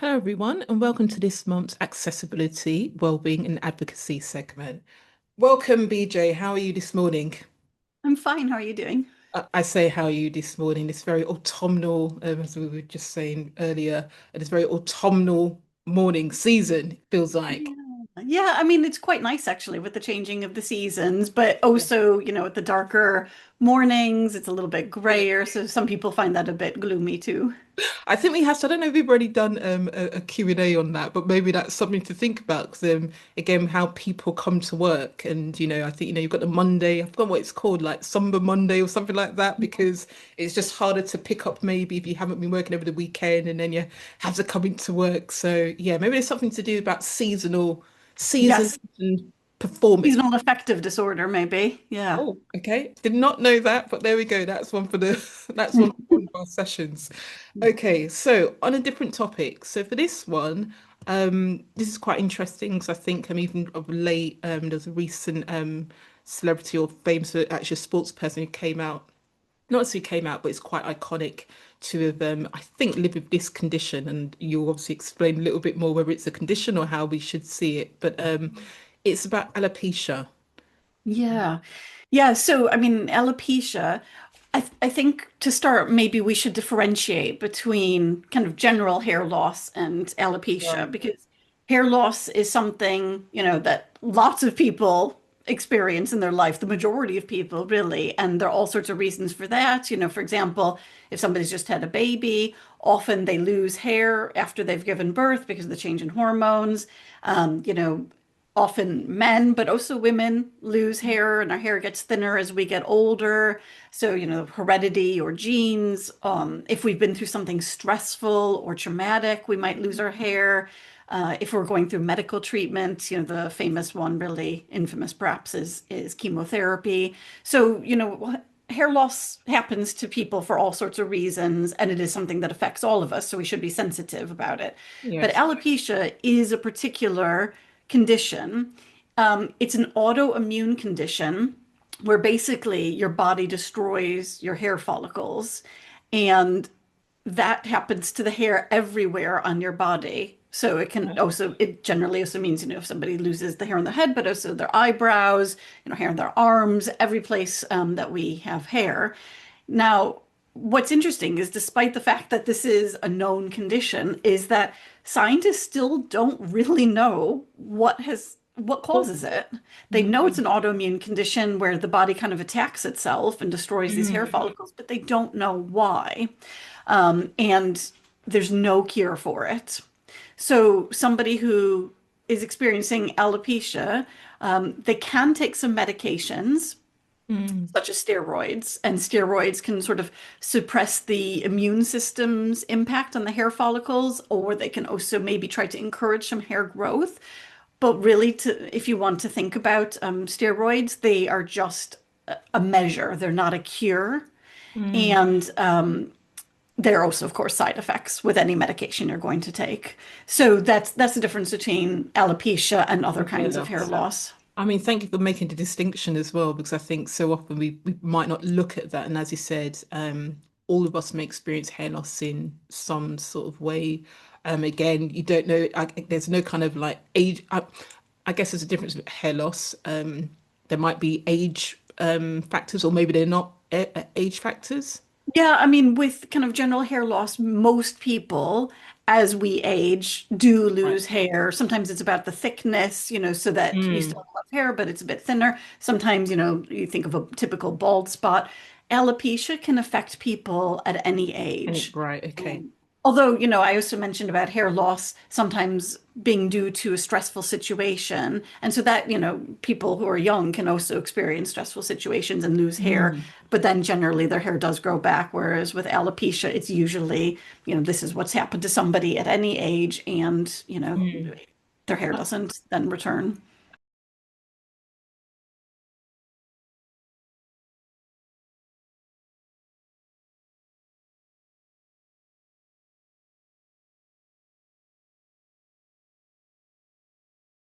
Hello, everyone, and welcome to this month's Accessibility, Wellbeing, and Advocacy segment. Welcome, BJ. How are you this morning? I'm fine. How are you doing? I say, how are you this morning? It's very autumnal, as we were just saying earlier, and it's very autumnal morning season, it feels like. Yeah. Yeah, I mean, it's quite nice actually with the changing of the seasons, but Yeah. also, with the darker mornings, it's a little bit grayer. So some people find that a bit gloomy too. I think we have to, I don't know if we've already done a Q&A on that, but maybe that's something to think about because again, how people come to work. And, I think, you've got the Monday, I've forgotten what it's called, like Summer Monday or something like that, because it's just harder to pick up maybe if you haven't been working over the weekend and then you have to come into work. So yeah, maybe there's something to do about season Yes, and performance. seasonal affective disorder, maybe. Yeah. Oh, okay. Did not know that, but there we go. That's one for the that's one for one of our sessions. Okay, so on a different topic. So for this one, this is quite interesting because I think I'm even of late, there's a recent celebrity or famous actually a sports person who came out, not necessarily came out, but it's quite iconic to have I think live with this condition. And you'll obviously explain a little bit more whether it's a condition or how we should see it. But it's about alopecia. Yeah. Yeah. So, I mean, alopecia, I think to start, maybe we should differentiate between kind of general hair loss and alopecia Right. because hair loss is something, that lots of people experience in their life, the majority of people really. And there are all sorts of reasons for that. For example, if somebody's just had a baby, often they lose hair after they've given birth because of the change in hormones. Um, you know, Often men, but also women lose hair and our hair gets thinner as we get older. So, heredity or genes. If we've been through something stressful or traumatic, we might lose our hair. If we're going through medical treatment, the famous one, really infamous perhaps, is chemotherapy. So, hair loss happens to people for all sorts of reasons, and it is something that affects all of us, so we should be sensitive about it. But Yes. alopecia is a particular condition. It's an autoimmune condition where basically your body destroys your hair follicles, and that happens to the hair everywhere on your body. So it generally also means, if somebody loses the hair on their head, but also their eyebrows, hair in their arms, every place that we have hair. Now, what's interesting is despite the fact that this is a known condition, is that scientists still don't really know what causes it. They know it's Mm. an autoimmune condition where the body kind of attacks itself and destroys these hair Mm. follicles, but they don't know why. And there's no cure for it. So somebody who is experiencing alopecia, they can take some medications Mm. such as steroids, and steroids can sort of suppress the immune system's impact on the hair follicles, or they can also maybe try to encourage some hair growth. But really, if you want to think about steroids, they are just a measure. They're not a cure. Mm. And there are also, of course, side effects with any medication you're going to take. So that's the difference between alopecia and other Hair kinds of hair loss. loss. I mean, thank you for making the distinction as well, because I think so often we might not look at that. And as you said, all of us may experience hair loss in some sort of way. Again, you don't know, there's no kind of like age. I guess there's a difference with hair loss. There might be age factors, or maybe they're not age factors. Yeah, I mean, with kind of general hair loss, most people, as we age, do Right. lose hair. Sometimes it's about the thickness, so that you Mm. still have hair, but it's a bit thinner. Sometimes, you think of a typical bald spot. Alopecia can affect people at any And it, age. right, okay. Although, I also mentioned about hair loss sometimes being due to a stressful situation. And so that, people who are young can also experience stressful situations and lose hair, Mm. but then generally their hair does grow back. Whereas with alopecia, it's usually, this is what's happened to somebody at any age and, Mm. their hair doesn't then return.